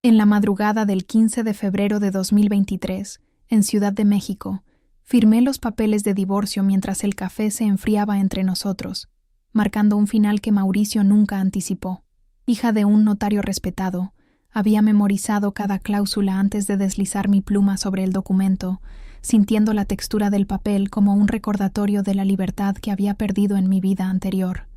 En la madrugada del 15 de febrero de 2023, en Ciudad de México, firmé los papeles de divorcio mientras el café se enfriaba entre nosotros, marcando un final que Mauricio nunca anticipó. Hija de un notario respetado, había memorizado cada cláusula antes de deslizar mi pluma sobre el documento, sintiendo la textura del papel como un recordatorio de la libertad que había perdido en mi vida anterior.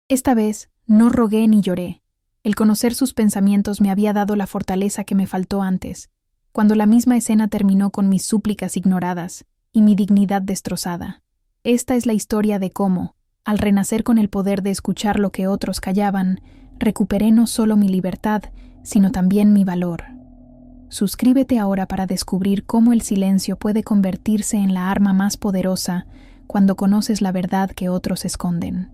Esta vez no rogué ni lloré. El conocer sus pensamientos me había dado la fortaleza que me faltó antes, cuando la misma escena terminó con mis súplicas ignoradas y mi dignidad destrozada. Esta es la historia de cómo, al renacer con el poder de escuchar lo que otros callaban, recuperé no solo mi libertad, sino también mi valor. Suscríbete ahora para descubrir cómo el silencio puede convertirse en la arma más poderosa cuando conoces la verdad que otros esconden.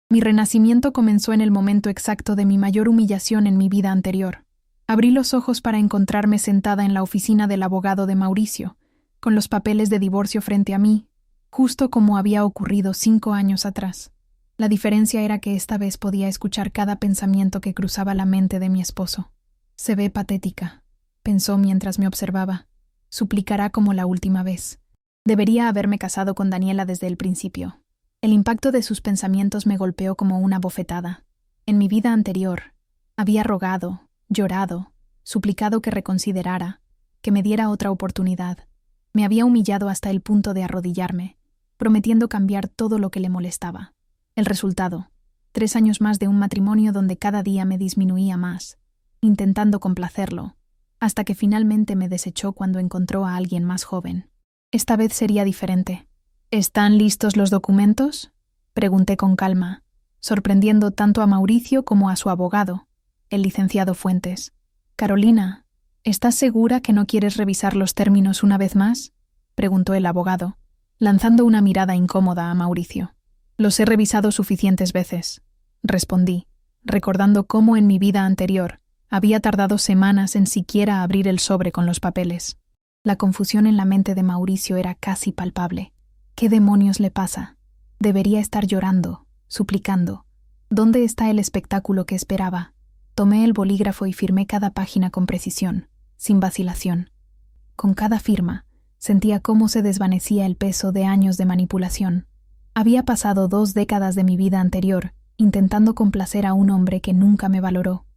Mi renacimiento comenzó en el momento exacto de mi mayor humillación en mi vida anterior. Abrí los ojos para encontrarme sentada en la oficina del abogado de Mauricio, con los papeles de divorcio frente a mí, justo como había ocurrido 5 años atrás. La diferencia era que esta vez podía escuchar cada pensamiento que cruzaba la mente de mi esposo. Se ve patética, pensó mientras me observaba. Suplicará como la última vez. Debería haberme casado con Daniela desde el principio. El impacto de sus pensamientos me golpeó como una bofetada. En mi vida anterior, había rogado, llorado, suplicado que reconsiderara, que me diera otra oportunidad. Me había humillado hasta el punto de arrodillarme, prometiendo cambiar todo lo que le molestaba. El resultado: 3 años más de un matrimonio donde cada día me disminuía más, intentando complacerlo, hasta que finalmente me desechó cuando encontró a alguien más joven. Esta vez sería diferente. ¿Están listos los documentos?, pregunté con calma, sorprendiendo tanto a Mauricio como a su abogado, el licenciado Fuentes. «Carolina, ¿estás segura que no quieres revisar los términos una vez más?», preguntó el abogado, lanzando una mirada incómoda a Mauricio. «Los he revisado suficientes veces», respondí, recordando cómo en mi vida anterior había tardado semanas en siquiera abrir el sobre con los papeles. La confusión en la mente de Mauricio era casi palpable. ¿Qué demonios le pasa? Debería estar llorando, suplicando. ¿Dónde está el espectáculo que esperaba? Tomé el bolígrafo y firmé cada página con precisión, sin vacilación. Con cada firma, sentía cómo se desvanecía el peso de años de manipulación. Había pasado 2 décadas de mi vida anterior intentando complacer a un hombre que nunca me valoró.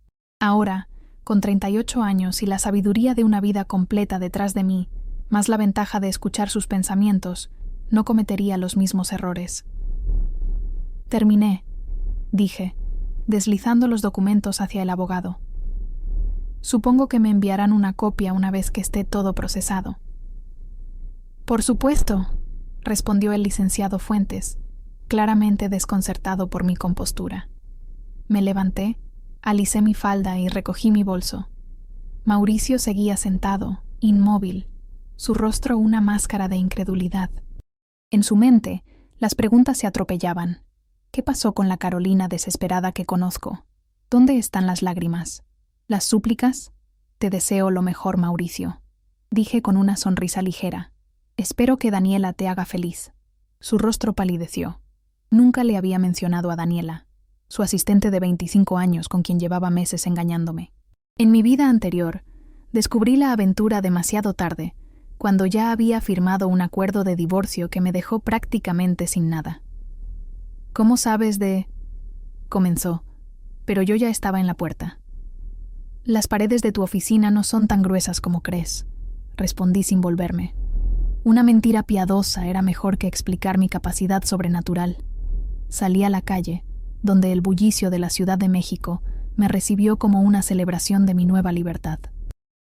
Ahora, con 38 años y la sabiduría de una vida completa detrás de mí, más la ventaja de escuchar sus pensamientos, no cometería los mismos errores. «Terminé», dije, deslizando los documentos hacia el abogado. «Supongo que me enviarán una copia una vez que esté todo procesado». «Por supuesto», respondió el licenciado Fuentes, claramente desconcertado por mi compostura. Me levanté, alicé mi falda y recogí mi bolso. Mauricio seguía sentado, inmóvil, su rostro una máscara de incredulidad. En su mente, las preguntas se atropellaban. ¿Qué pasó con la Carolina desesperada que conozco? ¿Dónde están las lágrimas? ¿Las súplicas? Te deseo lo mejor, Mauricio, dije con una sonrisa ligera. Espero que Daniela te haga feliz. Su rostro palideció. Nunca le había mencionado a Daniela, su asistente de 25 años con quien llevaba meses engañándome. En mi vida anterior, descubrí la aventura demasiado tarde, cuando ya había firmado un acuerdo de divorcio que me dejó prácticamente sin nada. «¿Cómo sabes de...?», comenzó, pero yo ya estaba en la puerta. «Las paredes de tu oficina no son tan gruesas como crees», respondí sin volverme. Una mentira piadosa era mejor que explicar mi capacidad sobrenatural. Salí a la calle, donde el bullicio de la Ciudad de México me recibió como una celebración de mi nueva libertad.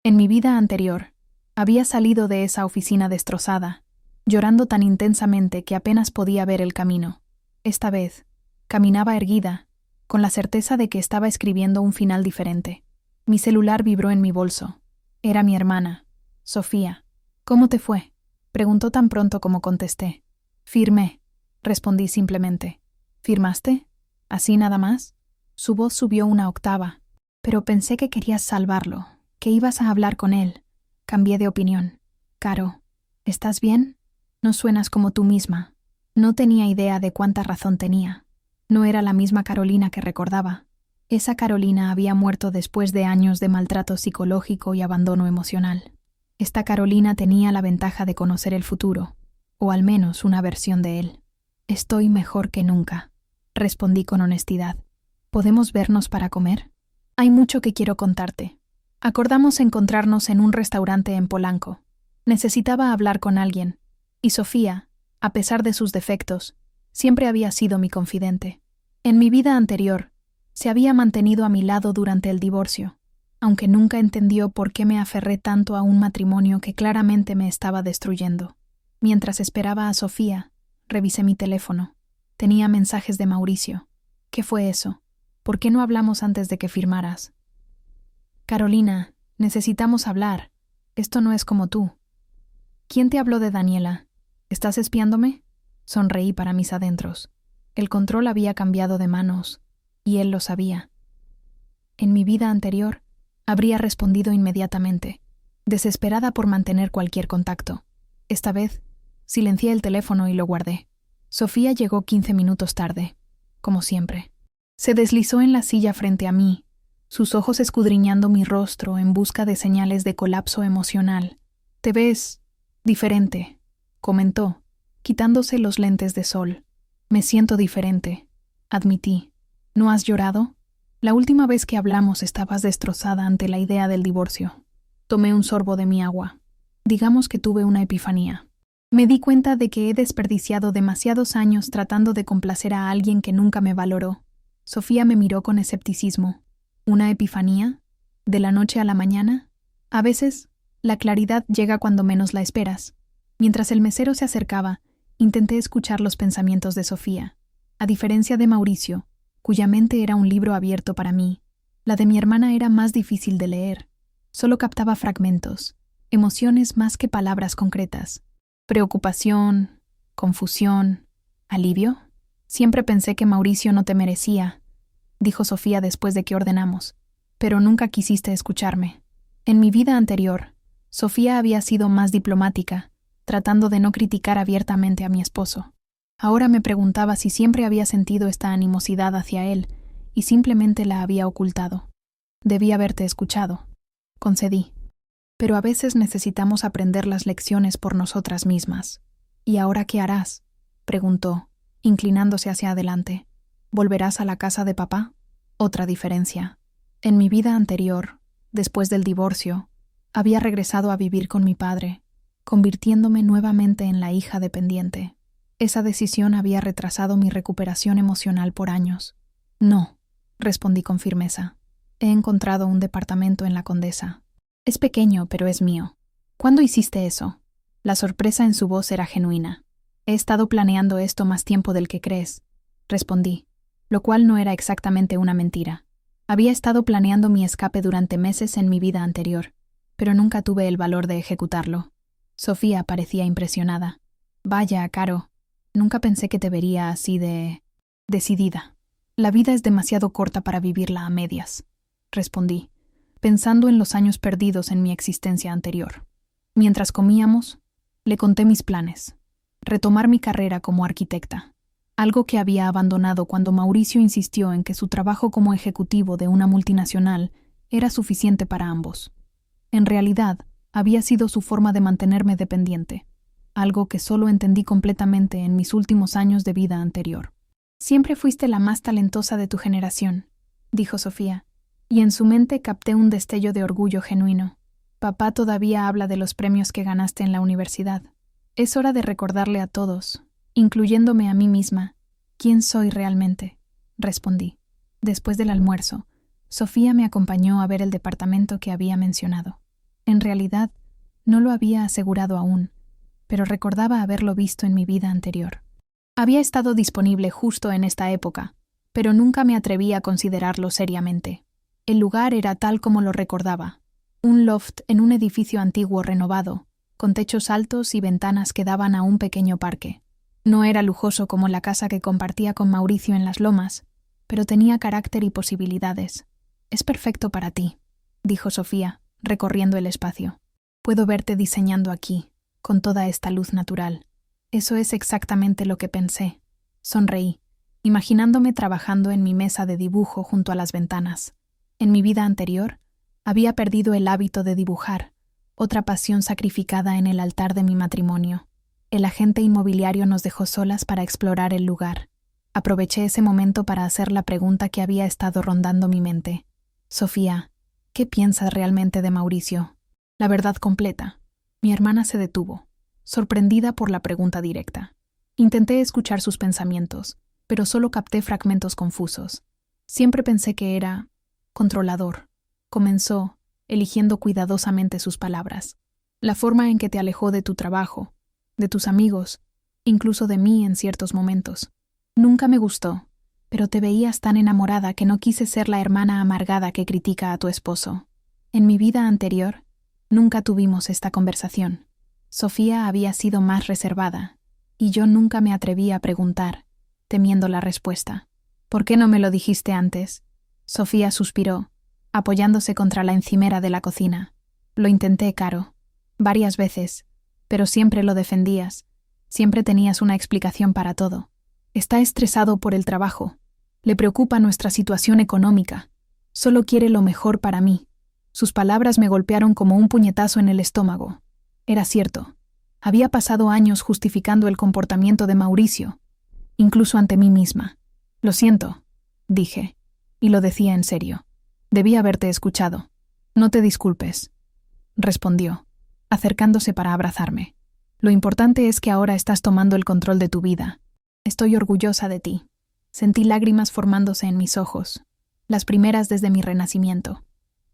En mi vida anterior, había salido de esa oficina destrozada, llorando tan intensamente que apenas podía ver el camino. Esta vez, caminaba erguida, con la certeza de que estaba escribiendo un final diferente. Mi celular vibró en mi bolso. Era mi hermana, Sofía. «¿Cómo te fue?», preguntó tan pronto como contesté. «Firmé», respondí simplemente. «¿Firmaste? ¿Así nada más?». Su voz subió una octava. «Pero pensé que querías salvarlo, que ibas a hablar con él». Cambié de opinión. «Caro, ¿estás bien? No suenas como tú misma». No tenía idea de cuánta razón tenía. No era la misma Carolina que recordaba. Esa Carolina había muerto después de años de maltrato psicológico y abandono emocional. Esta Carolina tenía la ventaja de conocer el futuro, o al menos una versión de él. Estoy mejor que nunca, respondí con honestidad. ¿Podemos vernos para comer? Hay mucho que quiero contarte. Acordamos encontrarnos en un restaurante en Polanco. Necesitaba hablar con alguien, y Sofía, a pesar de sus defectos, siempre había sido mi confidente. En mi vida anterior, se había mantenido a mi lado durante el divorcio, aunque nunca entendió por qué me aferré tanto a un matrimonio que claramente me estaba destruyendo. Mientras esperaba a Sofía, revisé mi teléfono. Tenía mensajes de Mauricio. ¿Qué fue eso? ¿Por qué no hablamos antes de que firmaras? Carolina, necesitamos hablar. Esto no es como tú. ¿Quién te habló de Daniela? ¿Estás espiándome? Sonreí para mis adentros. El control había cambiado de manos, y él lo sabía. En mi vida anterior, habría respondido inmediatamente, desesperada por mantener cualquier contacto. Esta vez, silencié el teléfono y lo guardé. Sofía llegó 15 minutos tarde, como siempre. Se deslizó en la silla frente a mí, sus ojos escudriñando mi rostro en busca de señales de colapso emocional. «Te ves diferente», comentó, quitándose los lentes de sol. «Me siento diferente», admití. «¿No has llorado? La última vez que hablamos estabas destrozada ante la idea del divorcio». Tomé un sorbo de mi agua. Digamos que tuve una epifanía. Me di cuenta de que he desperdiciado demasiados años tratando de complacer a alguien que nunca me valoró. Sofía me miró con escepticismo. ¿Una epifanía? ¿De la noche a la mañana? A veces, la claridad llega cuando menos la esperas. Mientras el mesero se acercaba, intenté escuchar los pensamientos de Sofía. A diferencia de Mauricio, cuya mente era un libro abierto para mí, la de mi hermana era más difícil de leer. Solo captaba fragmentos, emociones más que palabras concretas. Preocupación, confusión, alivio. Siempre pensé que Mauricio no te merecía, dijo Sofía después de que ordenamos, pero nunca quisiste escucharme. En mi vida anterior, Sofía había sido más diplomática, tratando de no criticar abiertamente a mi esposo. Ahora me preguntaba si siempre había sentido esta animosidad hacia él y simplemente la había ocultado. Debí haberte escuchado, concedí. Pero a veces necesitamos aprender las lecciones por nosotras mismas. ¿Y ahora qué harás?, preguntó, inclinándose hacia adelante. ¿Volverás a la casa de papá? Otra diferencia. En mi vida anterior, después del divorcio, había regresado a vivir con mi padre, convirtiéndome nuevamente en la hija dependiente. Esa decisión había retrasado mi recuperación emocional por años. No, respondí con firmeza. He encontrado un departamento en la Condesa. Es pequeño, pero es mío. ¿Cuándo hiciste eso? La sorpresa en su voz era genuina. He estado planeando esto más tiempo del que crees, respondí, lo cual no era exactamente una mentira. Había estado planeando mi escape durante meses en mi vida anterior, pero nunca tuve el valor de ejecutarlo. Sofía parecía impresionada. Vaya, Caro, nunca pensé que te vería así de... decidida. La vida es demasiado corta para vivirla a medias, respondí, pensando en los años perdidos en mi existencia anterior. Mientras comíamos, le conté mis planes. Retomar mi carrera como arquitecta, algo que había abandonado cuando Mauricio insistió en que su trabajo como ejecutivo de una multinacional era suficiente para ambos. En realidad, había sido su forma de mantenerme dependiente, algo que solo entendí completamente en mis últimos años de vida anterior. Siempre fuiste la más talentosa de tu generación, dijo Sofía, y en su mente capté un destello de orgullo genuino. Papá todavía habla de los premios que ganaste en la universidad. Es hora de recordarle a todos, incluyéndome a mí misma, quién soy realmente, respondí. Después del almuerzo, Sofía me acompañó a ver el departamento que había mencionado. En realidad, no lo había asegurado aún, pero recordaba haberlo visto en mi vida anterior. Había estado disponible justo en esta época, pero nunca me atreví a considerarlo seriamente. El lugar era tal como lo recordaba, un loft en un edificio antiguo renovado, con techos altos y ventanas que daban a un pequeño parque. No era lujoso como la casa que compartía con Mauricio en Las Lomas, pero tenía carácter y posibilidades. «Es perfecto para ti», dijo Sofía, recorriendo el espacio. «Puedo verte diseñando aquí, con toda esta luz natural». «Eso es exactamente lo que pensé». Sonreí. imaginándome trabajando en mi mesa de dibujo junto a las ventanas. En mi vida anterior, había perdido el hábito de dibujar, otra pasión sacrificada en el altar de mi matrimonio. El agente inmobiliario nos dejó solas para explorar el lugar. Aproveché ese momento para hacer la pregunta que había estado rondando mi mente. Sofía, ¿qué piensas realmente de Mauricio? La verdad completa. Mi hermana se detuvo, sorprendida por la pregunta directa. Intenté escuchar sus pensamientos, pero solo capté fragmentos confusos. Siempre pensé que era controlador. Comenzó, eligiendo cuidadosamente sus palabras. La forma en que te alejó de tu trabajo, de tus amigos, incluso de mí en ciertos momentos. Nunca me gustó, pero te veías tan enamorada que no quise ser la hermana amargada que critica a tu esposo. En mi vida anterior, nunca tuvimos esta conversación. Sofía había sido más reservada, y yo nunca me atreví a preguntar, temiendo la respuesta. ¿Por qué no me lo dijiste antes? Sofía suspiró, apoyándose contra la encimera de la cocina. Lo intenté, Caro, varias veces, pero siempre lo defendías. Siempre tenías una explicación para todo. Está estresado por el trabajo. Le preocupa nuestra situación económica. Solo quiere lo mejor para mí. Sus palabras me golpearon como un puñetazo en el estómago. Era cierto. Había pasado años justificando el comportamiento de Mauricio, incluso ante mí misma. Lo siento, dije, y lo decía en serio. Debí haberte escuchado. No te disculpes, respondió, acercándose para abrazarme. Lo importante es que ahora estás tomando el control de tu vida. Estoy orgullosa de ti. Sentí lágrimas formándose en mis ojos, las primeras desde mi renacimiento.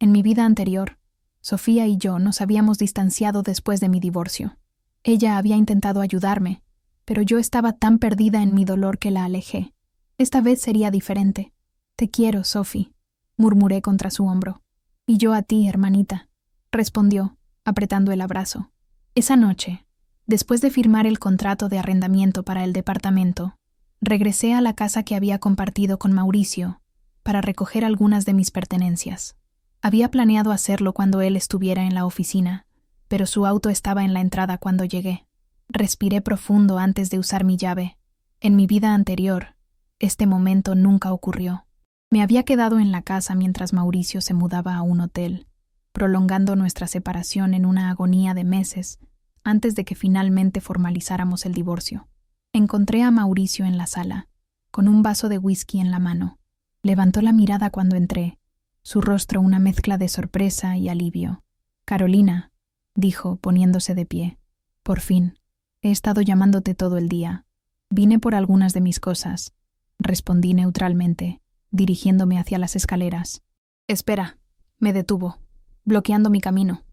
En mi vida anterior, Sofía y yo nos habíamos distanciado después de mi divorcio. Ella había intentado ayudarme, pero yo estaba tan perdida en mi dolor que la alejé. Esta vez sería diferente. Te quiero, Sophie, murmuré contra su hombro. Y yo a ti, hermanita, respondió, apretando el abrazo. Esa noche, después de firmar el contrato de arrendamiento para el departamento, regresé a la casa que había compartido con Mauricio para recoger algunas de mis pertenencias. Había planeado hacerlo cuando él estuviera en la oficina, pero su auto estaba en la entrada cuando llegué. Respiré profundo antes de usar mi llave. En mi vida anterior, este momento nunca ocurrió. Me había quedado en la casa mientras Mauricio se mudaba a un hotel, prolongando nuestra separación en una agonía de meses antes de que finalmente formalizáramos el divorcio. Encontré a Mauricio en la sala, con un vaso de whisky en la mano. Levantó la mirada cuando entré, su rostro una mezcla de sorpresa y alivio. Carolina, dijo, poniéndose de pie. Por fin. He estado llamándote todo el día. Vine por algunas de mis cosas, respondí neutralmente, dirigiéndome hacia las escaleras. Espera, me detuvo, bloqueando mi camino.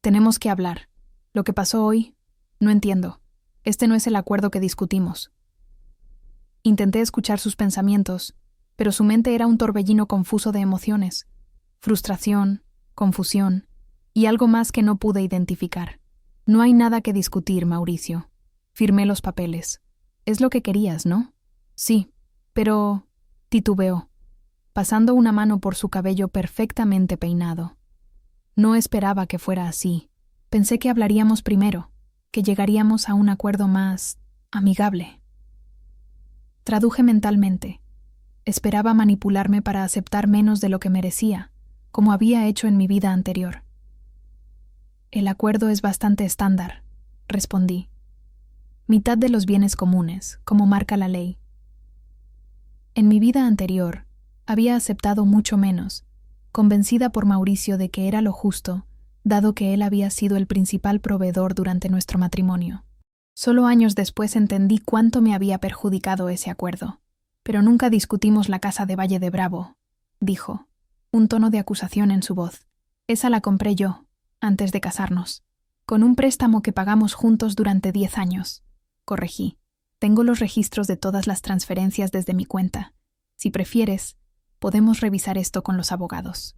Tenemos que hablar. Lo que pasó hoy, no entiendo. Este no es el acuerdo que discutimos. Intenté escuchar sus pensamientos, pero su mente era un torbellino confuso de emociones, frustración, confusión y algo más que no pude identificar. No hay nada que discutir, Mauricio. Firmé los papeles. Es lo que querías, ¿no? Sí, pero... titubeó, pasando una mano por su cabello perfectamente peinado. No esperaba que fuera así. Pensé que hablaríamos primero, que llegaríamos a un acuerdo más amigable. Traduje mentalmente. Esperaba manipularme para aceptar menos de lo que merecía, como había hecho en mi vida anterior. El acuerdo es bastante estándar, respondí. Mitad de los bienes comunes, como marca la ley. En mi vida anterior, había aceptado mucho menos, convencida por Mauricio de que era lo justo, dado que él había sido el principal proveedor durante nuestro matrimonio. Solo años después entendí cuánto me había perjudicado ese acuerdo. Pero nunca discutimos la casa de Valle de Bravo, dijo, un tono de acusación en su voz. Esa la compré yo, antes de casarnos, con un préstamo que pagamos juntos durante 10 años. Corregí. Tengo los registros de todas las transferencias desde mi cuenta. Si prefieres, podemos revisar esto con los abogados.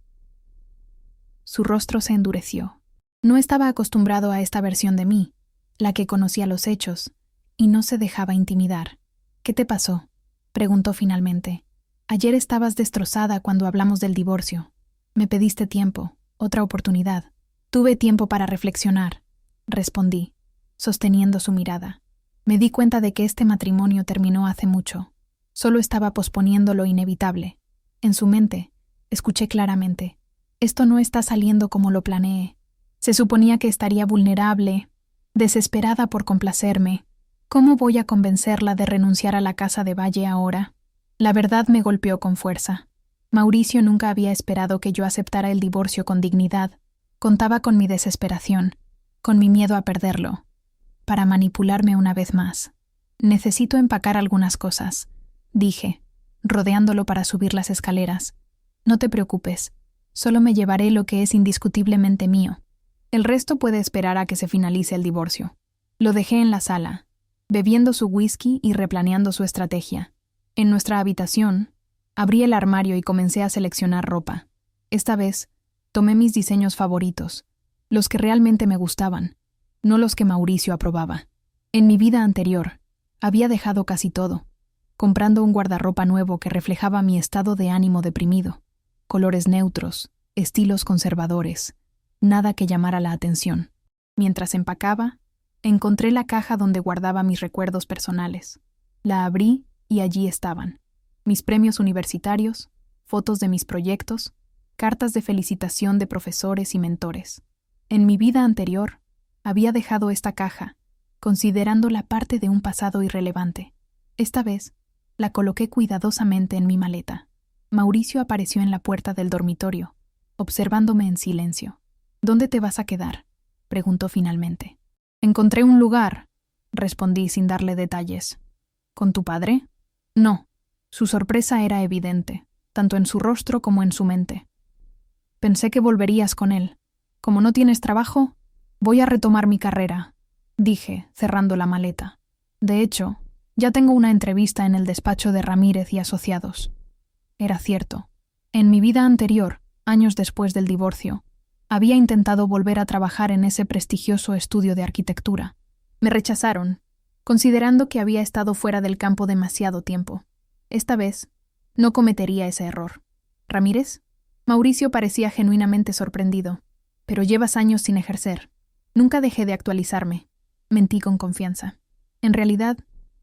Su rostro se endureció. No estaba acostumbrado a esta versión de mí, la que conocía los hechos, y no se dejaba intimidar. ¿Qué te pasó?, preguntó finalmente. Ayer estabas destrozada cuando hablamos del divorcio. Me pediste tiempo, otra oportunidad. Tuve tiempo para reflexionar, respondí, sosteniendo su mirada. Me di cuenta de que este matrimonio terminó hace mucho. Solo estaba posponiendo lo inevitable. En su mente, escuché claramente: esto no está saliendo como lo planeé. Se suponía que estaría vulnerable, desesperada por complacerme. ¿Cómo voy a convencerla de renunciar a la casa de Valle ahora? La verdad me golpeó con fuerza. Mauricio nunca había esperado que yo aceptara el divorcio con dignidad. Contaba con mi desesperación, con mi miedo a perderlo, para manipularme una vez más. Necesito empacar algunas cosas, dije, rodeándolo para subir las escaleras. No te preocupes, solo me llevaré lo que es indiscutiblemente mío. El resto puede esperar a que se finalice el divorcio. Lo dejé en la sala, bebiendo su whisky y replaneando su estrategia. En nuestra habitación, abrí el armario y comencé a seleccionar ropa. Esta vez, tomé mis diseños favoritos, los que realmente me gustaban, no los que Mauricio aprobaba. En mi vida anterior, había dejado casi todo, comprando un guardarropa nuevo que reflejaba mi estado de ánimo deprimido, colores neutros, estilos conservadores, nada que llamara la atención. Mientras empacaba, encontré la caja donde guardaba mis recuerdos personales. La abrí y allí estaban: mis premios universitarios, fotos de mis proyectos, cartas de felicitación de profesores y mentores. En mi vida anterior, había dejado esta caja, considerándola parte de un pasado irrelevante. Esta vez, la coloqué cuidadosamente en mi maleta. Mauricio apareció en la puerta del dormitorio, observándome en silencio. ¿Dónde te vas a quedar?, preguntó finalmente. Encontré un lugar, respondí sin darle detalles. ¿Con tu padre? No. Su sorpresa era evidente, tanto en su rostro como en su mente. Pensé que volverías con él. Como no tienes trabajo, voy a retomar mi carrera, dije, cerrando la maleta. De hecho, ya tengo una entrevista en el despacho de Ramírez y Asociados. Era cierto. En mi vida anterior, años después del divorcio, había intentado volver a trabajar en ese prestigioso estudio de arquitectura. Me rechazaron, considerando que había estado fuera del campo demasiado tiempo. Esta vez, no cometería ese error. ¿Ramírez? Mauricio parecía genuinamente sorprendido. Pero llevas años sin ejercer. Nunca dejé de actualizarme. Mentí con confianza. En realidad,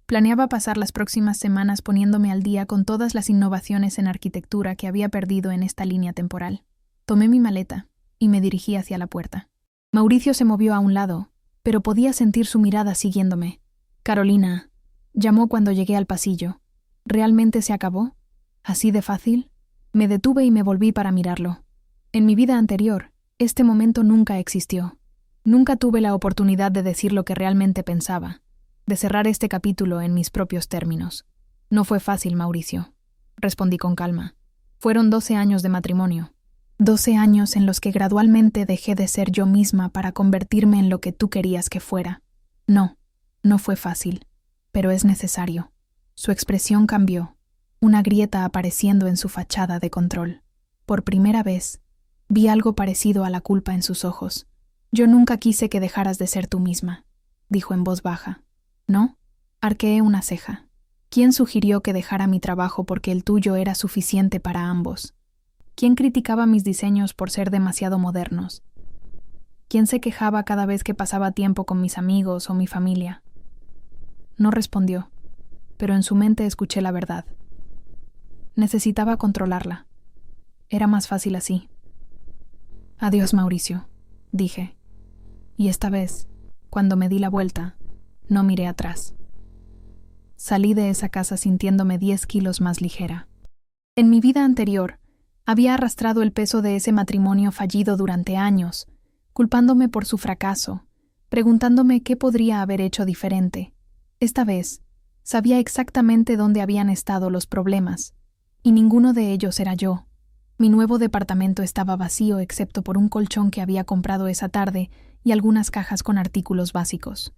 planeaba pasar las próximas semanas poniéndome al día con todas las innovaciones en arquitectura que había perdido en esta línea temporal. Tomé mi maleta y me dirigí hacia la puerta. Mauricio se movió a un lado, pero podía sentir su mirada siguiéndome. «Carolina», llamó cuando llegué al pasillo. ¿Realmente se acabó? ¿Así de fácil? Me detuve y me volví para mirarlo. En mi vida anterior, este momento nunca existió. Nunca tuve la oportunidad de decir lo que realmente pensaba, de cerrar este capítulo en mis propios términos. No fue fácil, Mauricio, respondí con calma. Fueron 12 años de matrimonio. 12 años en los que gradualmente dejé de ser yo misma para convertirme en lo que tú querías que fuera. No, no fue fácil, pero es necesario. Su expresión cambió, una grieta apareciendo en su fachada de control. Por primera vez, vi algo parecido a la culpa en sus ojos. Yo nunca quise que dejaras de ser tú misma, dijo en voz baja. ¿No? Arqueé una ceja. ¿Quién sugirió que dejara mi trabajo porque el tuyo era suficiente para ambos? ¿Quién criticaba mis diseños por ser demasiado modernos? ¿Quién se quejaba cada vez que pasaba tiempo con mis amigos o mi familia? No respondió, pero en su mente escuché la verdad. Necesitaba controlarla. Era más fácil así. Adiós, Mauricio, dije. Y esta vez, cuando me di la vuelta, no miré atrás. Salí de esa casa sintiéndome 10 kilos más ligera. En mi vida anterior, había arrastrado el peso de ese matrimonio fallido durante años, culpándome por su fracaso, preguntándome qué podría haber hecho diferente. Esta vez, sabía exactamente dónde habían estado los problemas, y ninguno de ellos era yo. Mi nuevo departamento estaba vacío excepto por un colchón que había comprado esa tarde y algunas cajas con artículos básicos.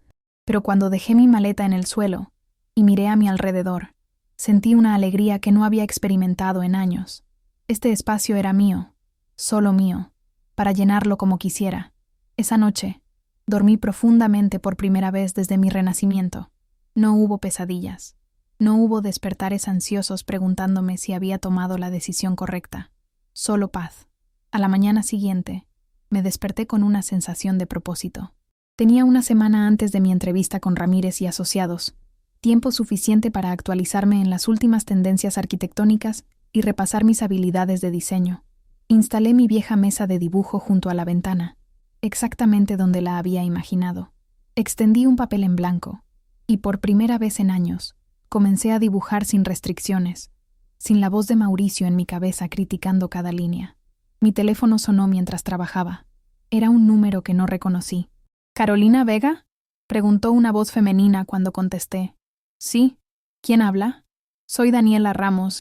Pero cuando dejé mi maleta en el suelo y miré a mi alrededor, sentí una alegría que no había experimentado en años. Este espacio era mío, solo mío, para llenarlo como quisiera. Esa noche, dormí profundamente por primera vez desde mi renacimiento. No hubo pesadillas. No hubo despertares ansiosos preguntándome si había tomado la decisión correcta. Solo paz. A la mañana siguiente, me desperté con una sensación de propósito. Tenía una semana antes de mi entrevista con Ramírez y Asociados, tiempo suficiente para actualizarme en las últimas tendencias arquitectónicas y repasar mis habilidades de diseño. Instalé mi vieja mesa de dibujo junto a la ventana, exactamente donde la había imaginado. Extendí un papel en blanco, y por primera vez en años, comencé a dibujar sin restricciones, sin la voz de Mauricio en mi cabeza criticando cada línea. Mi teléfono sonó mientras trabajaba. Era un número que no reconocí. ¿Carolina Vega?, preguntó una voz femenina cuando contesté. Sí. ¿Quién habla? Soy Daniela Ramos,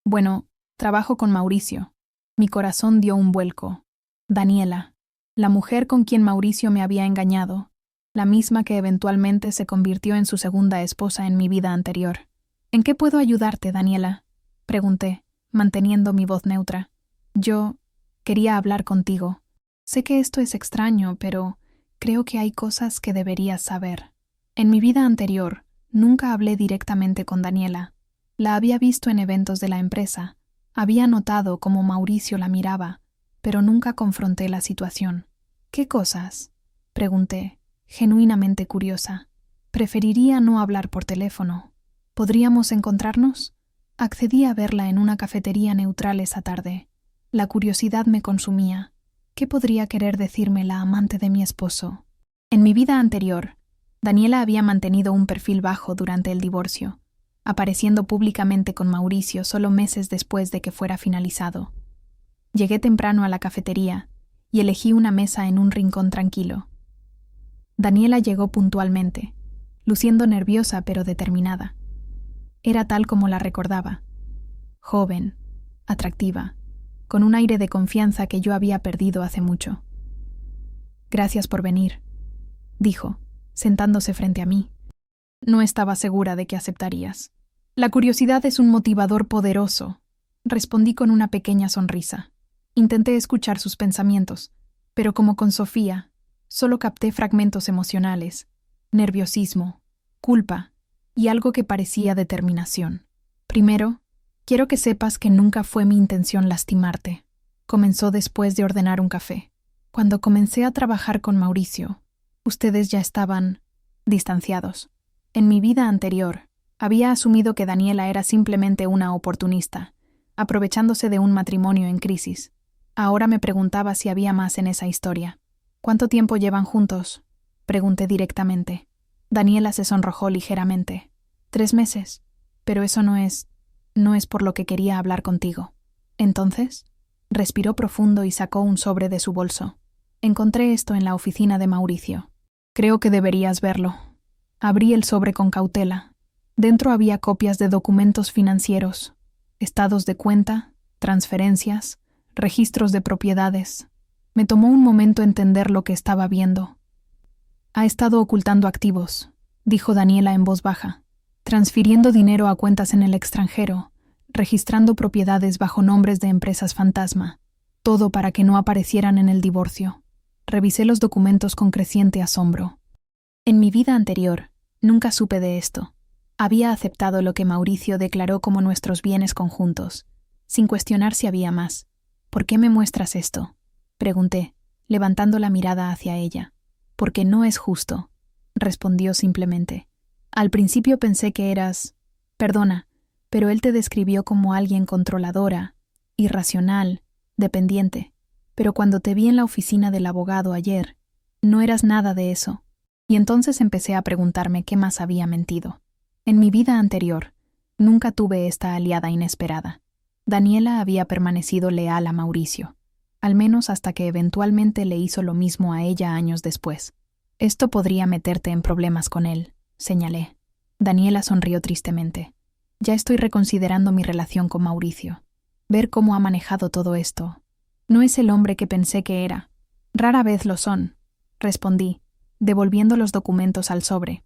Bueno, trabajo con Mauricio. Mi corazón dio un vuelco. Daniela, la mujer con quien Mauricio me había engañado, la misma que eventualmente se convirtió en su segunda esposa en mi vida anterior. ¿En qué puedo ayudarte, Daniela?, pregunté, manteniendo mi voz neutra. Yo quería hablar contigo. Sé que esto es extraño, pero creo que hay cosas que deberías saber. En mi vida anterior, nunca hablé directamente con Daniela. La había visto en eventos de la empresa. Había notado cómo Mauricio la miraba, pero nunca confronté la situación. ¿Qué cosas?, pregunté, genuinamente curiosa. Preferiría no hablar por teléfono. ¿Podríamos encontrarnos? Accedí a verla en una cafetería neutral esa tarde. La curiosidad me consumía. ¿Qué podría querer decirme la amante de mi esposo? En mi vida anterior, Daniela había mantenido un perfil bajo durante el divorcio, apareciendo públicamente con Mauricio solo meses después de que fuera finalizado. Llegué temprano a la cafetería y elegí una mesa en un rincón tranquilo. Daniela llegó puntualmente, luciendo nerviosa pero determinada. Era tal como la recordaba, joven, atractiva, con un aire de confianza que yo había perdido hace mucho. Gracias por venir, dijo, sentándose frente a mí. No estaba segura de que aceptarías. La curiosidad es un motivador poderoso, respondí con una pequeña sonrisa. Intenté escuchar sus pensamientos, pero como con Sofía, solo capté fragmentos emocionales, nerviosismo, culpa y algo que parecía determinación. Primero, quiero que sepas que nunca fue mi intención lastimarte, comenzó después de ordenar un café. Cuando comencé a trabajar con Mauricio, ustedes ya estaban distanciados. En mi vida anterior, había asumido que Daniela era simplemente una oportunista, aprovechándose de un matrimonio en crisis. Ahora me preguntaba si había más en esa historia. ¿Cuánto tiempo llevan juntos?, pregunté directamente. Daniela se sonrojó ligeramente. 3 meses. Pero eso no es por lo que quería hablar contigo. Entonces, respiró profundo y sacó un sobre de su bolso. Encontré esto en la oficina de Mauricio. Creo que deberías verlo. Abrí el sobre con cautela. Dentro había copias de documentos financieros, estados de cuenta, transferencias, registros de propiedades. Me tomó un momento entender lo que estaba viendo. Ha estado ocultando activos, dijo Daniela en voz baja, transfiriendo dinero a cuentas en el extranjero, registrando propiedades bajo nombres de empresas fantasma, todo para que no aparecieran en el divorcio. Revisé los documentos con creciente asombro. En mi vida anterior, nunca supe de esto. Había aceptado lo que Mauricio declaró como nuestros bienes conjuntos, sin cuestionar si había más. ¿Por qué me muestras esto?, pregunté, levantando la mirada hacia ella. Porque no es justo, respondió simplemente. Al principio pensé que eras... Perdona, pero él te describió como alguien controladora, irracional, dependiente. Pero cuando te vi en la oficina del abogado ayer, no eras nada de eso. Y entonces empecé a preguntarme qué más había mentido. En mi vida anterior, nunca tuve esta aliada inesperada. Daniela había permanecido leal a Mauricio, al menos hasta que eventualmente le hizo lo mismo a ella años después. Esto podría meterte en problemas con él, señalé. Daniela sonrió tristemente. Ya estoy reconsiderando mi relación con Mauricio. Ver cómo ha manejado todo esto. No es el hombre que pensé que era. Rara vez lo son, respondí, devolviendo los documentos al sobre.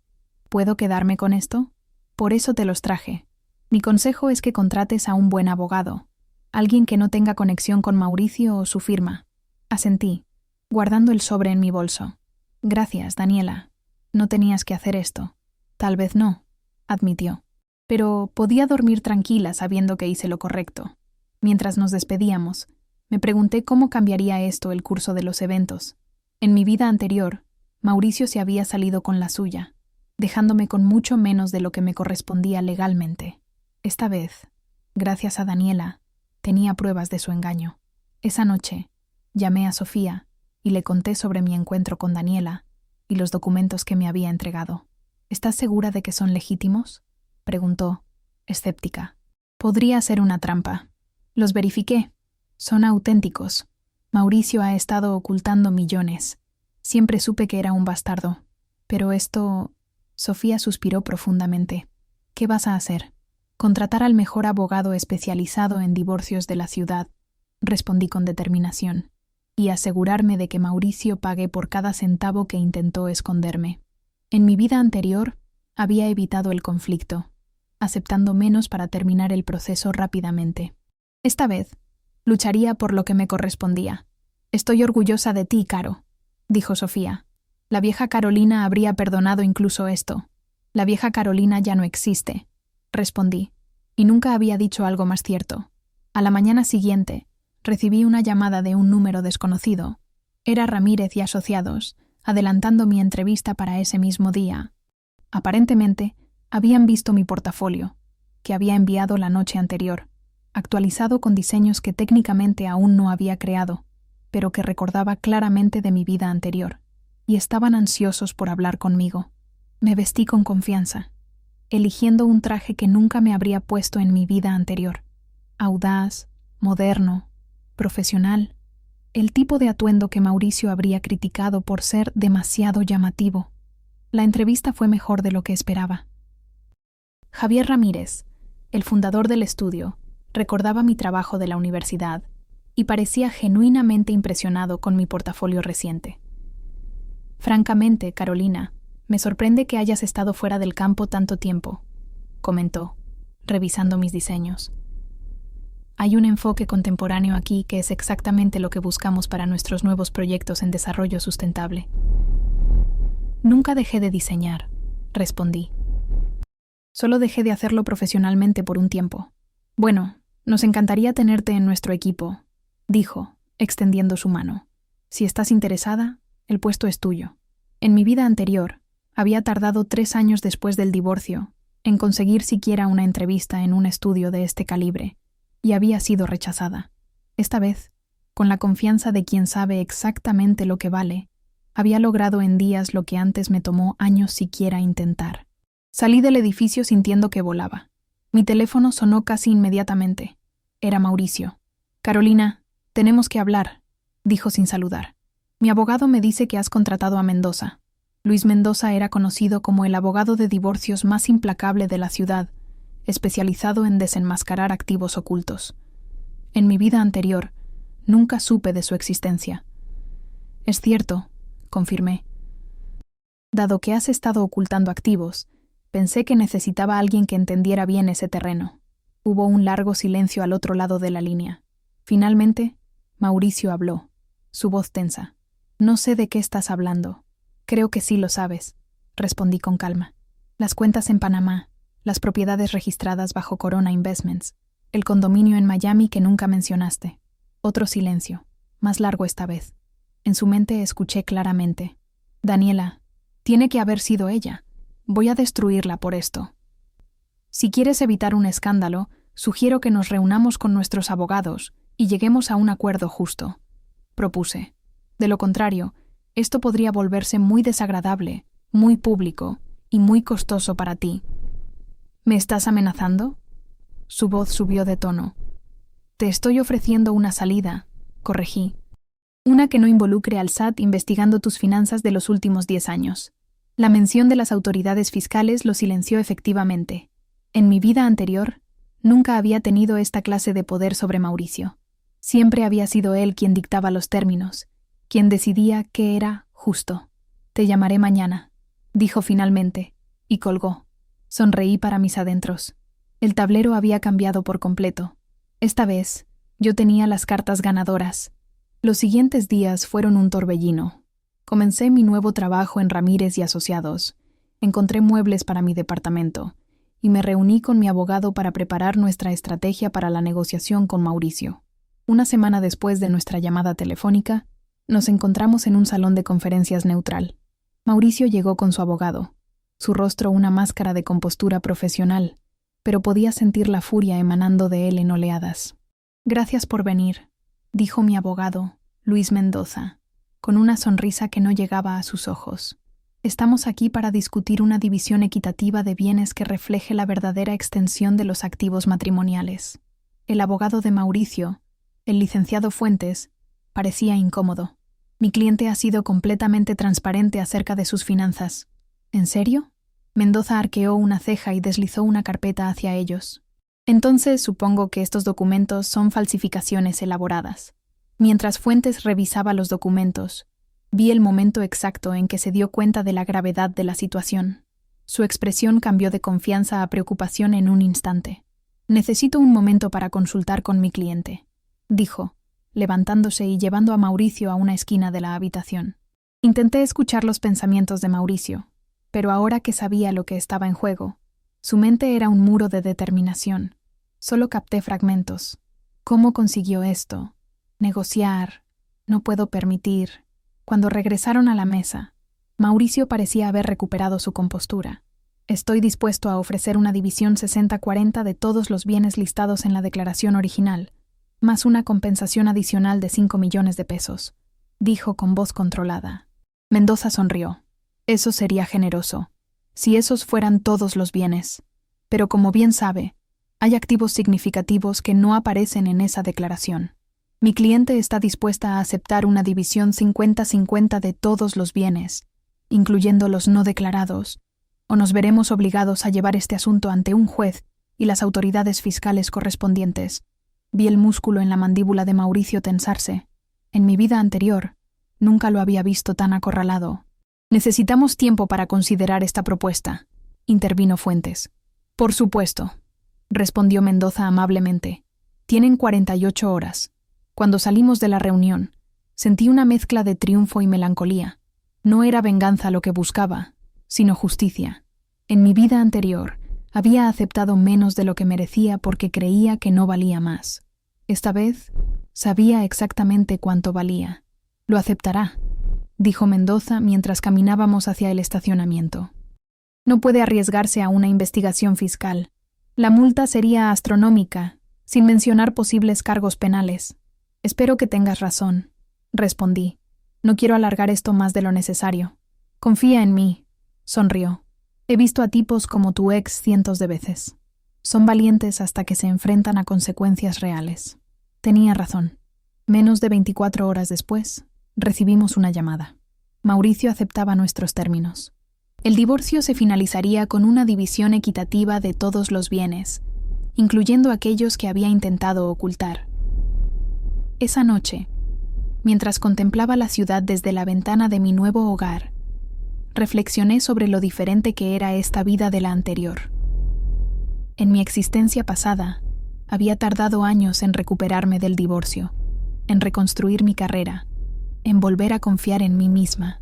¿Puedo quedarme con esto? Por eso te los traje. Mi consejo es que contrates a un buen abogado, alguien que no tenga conexión con Mauricio o su firma. Asentí, guardando el sobre en mi bolso. Gracias, Daniela. No tenías que hacer esto. Tal vez no, admitió. Pero podía dormir tranquila sabiendo que hice lo correcto. Mientras nos despedíamos, me pregunté cómo cambiaría esto el curso de los eventos. En mi vida anterior, Mauricio se había salido con la suya. dejándome con mucho menos de lo que me correspondía legalmente. Esta vez, gracias a Daniela, tenía pruebas de su engaño. Esa noche, llamé a Sofía y le conté sobre mi encuentro con Daniela y los documentos que me había entregado. ¿Estás segura de que son legítimos?, preguntó, escéptica. Podría ser una trampa. Los verifiqué. Son auténticos. Mauricio ha estado ocultando millones. Siempre supe que era un bastardo. Pero esto... Sofía suspiró profundamente. ¿Qué vas a hacer? Contratar al mejor abogado especializado en divorcios de la ciudad, respondí con determinación, y asegurarme de que Mauricio pague por cada centavo que intentó esconderme. En mi vida anterior, había evitado el conflicto, aceptando menos para terminar el proceso rápidamente. Esta vez, lucharía por lo que me correspondía. Estoy orgullosa de ti, Caro, dijo Sofía. La vieja Carolina habría perdonado incluso esto. La vieja Carolina ya no existe, respondí, y nunca había dicho algo más cierto. A la mañana siguiente, recibí una llamada de un número desconocido. Era Ramírez y Asociados, adelantando mi entrevista para ese mismo día. Aparentemente, habían visto mi portafolio, que había enviado la noche anterior, actualizado con diseños que técnicamente aún no había creado, pero que recordaba claramente de mi vida anterior, y estaban ansiosos por hablar conmigo. Me vestí con confianza, eligiendo un traje que nunca me habría puesto en mi vida anterior. Audaz, moderno, profesional, el tipo de atuendo que Mauricio habría criticado por ser demasiado llamativo. La entrevista fue mejor de lo que esperaba. Javier Ramírez, el fundador del estudio, recordaba mi trabajo de la universidad y parecía genuinamente impresionado con mi portafolio reciente. Francamente, Carolina, me sorprende que hayas estado fuera del campo tanto tiempo, comentó, revisando mis diseños. Hay un enfoque contemporáneo aquí que es exactamente lo que buscamos para nuestros nuevos proyectos en desarrollo sustentable. Nunca dejé de diseñar, respondí. Solo dejé de hacerlo profesionalmente por un tiempo. Bueno, nos encantaría tenerte en nuestro equipo, dijo, extendiendo su mano. Si estás interesada, el puesto es tuyo. En mi vida anterior, había tardado 3 años después del divorcio en conseguir siquiera una entrevista en un estudio de este calibre, y había sido rechazada. Esta vez, con la confianza de quien sabe exactamente lo que vale, había logrado en días lo que antes me tomó años siquiera intentar. Salí del edificio sintiendo que volaba. Mi teléfono sonó casi inmediatamente. Era Mauricio. «Carolina, tenemos que hablar», dijo sin saludar. «Mi abogado me dice que has contratado a Mendoza». Luis Mendoza era conocido como el abogado de divorcios más implacable de la ciudad, especializado en desenmascarar activos ocultos. En mi vida anterior, nunca supe de su existencia. «Es cierto», confirmé. «Dado que has estado ocultando activos, pensé que necesitaba a alguien que entendiera bien ese terreno». Hubo un largo silencio al otro lado de la línea. Finalmente, Mauricio habló, su voz tensa. «No sé de qué estás hablando». «Creo que sí lo sabes», respondí con calma. «Las cuentas en Panamá, las propiedades registradas bajo Corona Investments, el condominio en Miami que nunca mencionaste». Otro silencio, más largo esta vez. En su mente escuché claramente. «Daniela, tiene que haber sido ella. Voy a destruirla por esto. Si quieres evitar un escándalo, sugiero que nos reunamos con nuestros abogados y lleguemos a un acuerdo justo», propuse. «De lo contrario, esto podría volverse muy desagradable, muy público y muy costoso para ti». «¿Me estás amenazando?». Su voz subió de tono. «Te estoy ofreciendo una salida», corregí. «Una que no involucre al SAT investigando tus finanzas de los últimos 10 años». La mención de las autoridades fiscales lo silenció efectivamente. En mi vida anterior, nunca había tenido esta clase de poder sobre Mauricio. Siempre había sido él quien dictaba los términos, quien decidía qué era justo. «Te llamaré mañana», dijo finalmente, y colgó. Sonreí para mis adentros. El tablero había cambiado por completo. Esta vez, yo tenía las cartas ganadoras. Los siguientes días fueron un torbellino. Comencé mi nuevo trabajo en Ramírez y Asociados. Encontré muebles para mi departamento y me reuní con mi abogado para preparar nuestra estrategia para la negociación con Mauricio. Una semana después de nuestra llamada telefónica, nos encontramos en un salón de conferencias neutral. Mauricio llegó con su abogado. su rostro una máscara de compostura profesional, pero podía sentir la furia emanando de él en oleadas. «Gracias por venir», dijo mi abogado, Luis Mendoza, con una sonrisa que no llegaba a sus ojos. «Estamos aquí para discutir una división equitativa de bienes que refleje la verdadera extensión de los activos matrimoniales». El abogado de Mauricio, el licenciado Fuentes, parecía incómodo. «Mi cliente ha sido completamente transparente acerca de sus finanzas». «¿En serio?». Mendoza arqueó una ceja y deslizó una carpeta hacia ellos. «Entonces supongo que estos documentos son falsificaciones elaboradas». Mientras Fuentes revisaba los documentos, vi el momento exacto en que se dio cuenta de la gravedad de la situación. Su expresión cambió de confianza a preocupación en un instante. «Necesito un momento para consultar con mi cliente», dijo, levantándose y llevando a Mauricio a una esquina de la habitación. Intenté escuchar los pensamientos de Mauricio, pero ahora que sabía lo que estaba en juego, su mente era un muro de determinación. Solo capté fragmentos. ¿Cómo consiguió esto? Negociar. No puedo permitir. Cuando regresaron a la mesa, Mauricio parecía haber recuperado su compostura. «Estoy dispuesto a ofrecer una división 60-40 de todos los bienes listados en la declaración original, más una compensación adicional de 5 millones de pesos», dijo con voz controlada. Mendoza sonrió. «Eso sería generoso, si esos fueran todos los bienes. Pero como bien sabe, hay activos significativos que no aparecen en esa declaración. Mi cliente está dispuesta a aceptar una división 50-50 de todos los bienes, incluyendo los no declarados, o nos veremos obligados a llevar este asunto ante un juez y las autoridades fiscales correspondientes». Vi el músculo en la mandíbula de Mauricio tensarse. En mi vida anterior, nunca lo había visto tan acorralado. «Necesitamos tiempo para considerar esta propuesta», intervino Fuentes. «Por supuesto», respondió Mendoza amablemente. «Tienen 48 horas». Cuando salimos de la reunión, sentí una mezcla de triunfo y melancolía. No era venganza lo que buscaba, sino justicia. En mi vida anterior, había aceptado menos de lo que merecía porque creía que no valía más. Esta vez, sabía exactamente cuánto valía. «Lo aceptará», dijo Mendoza mientras caminábamos hacia el estacionamiento. «No puede arriesgarse a una investigación fiscal. La multa sería astronómica, sin mencionar posibles cargos penales». «Espero que tengas razón», respondí. «No quiero alargar esto más de lo necesario». «Confía en mí», sonrió. «He visto a tipos como tu ex cientos de veces. Son valientes hasta que se enfrentan a consecuencias reales». Tenía razón. Menos de 24 horas después, recibimos una llamada. Mauricio aceptaba nuestros términos. El divorcio se finalizaría con una división equitativa de todos los bienes, incluyendo aquellos que había intentado ocultar. Esa noche, mientras contemplaba la ciudad desde la ventana de mi nuevo hogar, reflexioné sobre lo diferente que era esta vida de la anterior. En mi existencia pasada, había tardado años en recuperarme del divorcio, en reconstruir mi carrera, en volver a confiar en mí misma.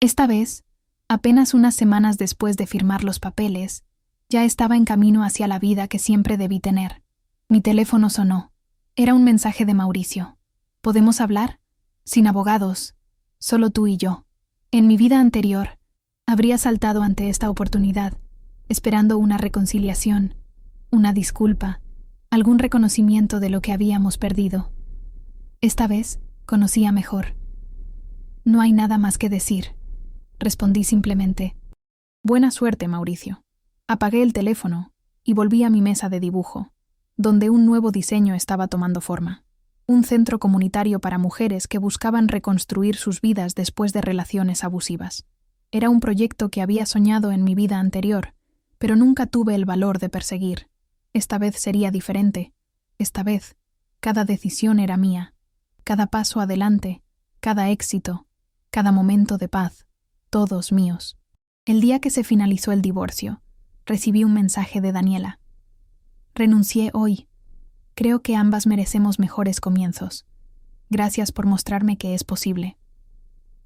Esta vez, apenas unas semanas después de firmar los papeles, ya estaba en camino hacia la vida que siempre debí tener. Mi teléfono sonó. Era un mensaje de Mauricio. «¿Podemos hablar? Sin abogados, solo tú y yo». En mi vida anterior, habría saltado ante esta oportunidad, esperando una reconciliación, una disculpa, algún reconocimiento de lo que habíamos perdido. Esta vez, conocía mejor. «No hay nada más que decir», respondí simplemente. «Buena suerte, Mauricio». Apagué el teléfono y volví a mi mesa de dibujo, donde un nuevo diseño estaba tomando forma. Un centro comunitario para mujeres que buscaban reconstruir sus vidas después de relaciones abusivas. Era un proyecto que había soñado en mi vida anterior, pero nunca tuve el valor de perseguir. Esta vez sería diferente. Esta vez, cada decisión era mía. Cada paso adelante, cada éxito, cada momento de paz, todos míos. El día que se finalizó el divorcio, recibí un mensaje de Daniela. «Renuncié hoy. Creo que ambas merecemos mejores comienzos. Gracias por mostrarme que es posible».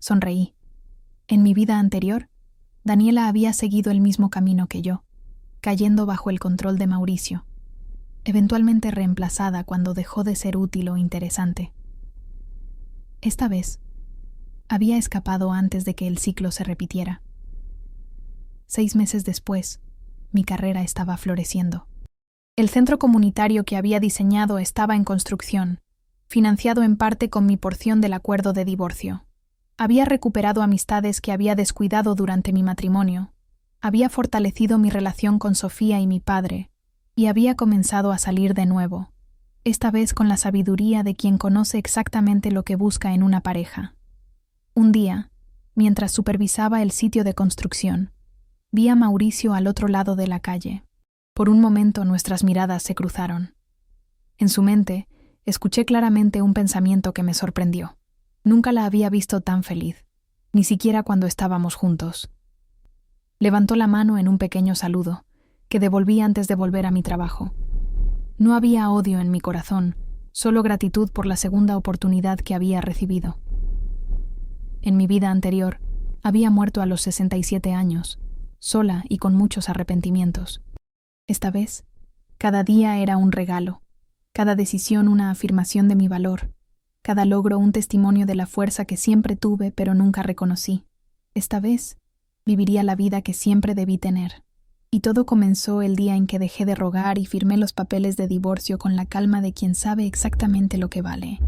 Sonreí. En mi vida anterior, Daniela había seguido el mismo camino que yo, cayendo bajo el control de Mauricio, eventualmente reemplazada cuando dejó de ser útil o interesante. Esta vez, había escapado antes de que el ciclo se repitiera. 6 meses después, mi carrera estaba floreciendo. El centro comunitario que había diseñado estaba en construcción, financiado en parte con mi porción del acuerdo de divorcio. Había recuperado amistades que había descuidado durante mi matrimonio, había fortalecido mi relación con Sofía y mi padre, y había comenzado a salir de nuevo, esta vez con la sabiduría de quien conoce exactamente lo que busca en una pareja. Un día, mientras supervisaba el sitio de construcción, vi a Mauricio al otro lado de la calle. Por un momento nuestras miradas se cruzaron. En su mente, escuché claramente un pensamiento que me sorprendió. Nunca la había visto tan feliz, ni siquiera cuando estábamos juntos. Levantó la mano en un pequeño saludo, que devolví antes de volver a mi trabajo. No había odio en mi corazón, solo gratitud por la segunda oportunidad que había recibido. En mi vida anterior, había muerto a los 67 años, sola y con muchos arrepentimientos. Esta vez, cada día era un regalo, cada decisión una afirmación de mi valor, cada logro un testimonio de la fuerza que siempre tuve pero nunca reconocí. Esta vez, viviría la vida que siempre debí tener. Y todo comenzó el día en que dejé de rogar y firmé los papeles de divorcio con la calma de quien sabe exactamente lo que vale.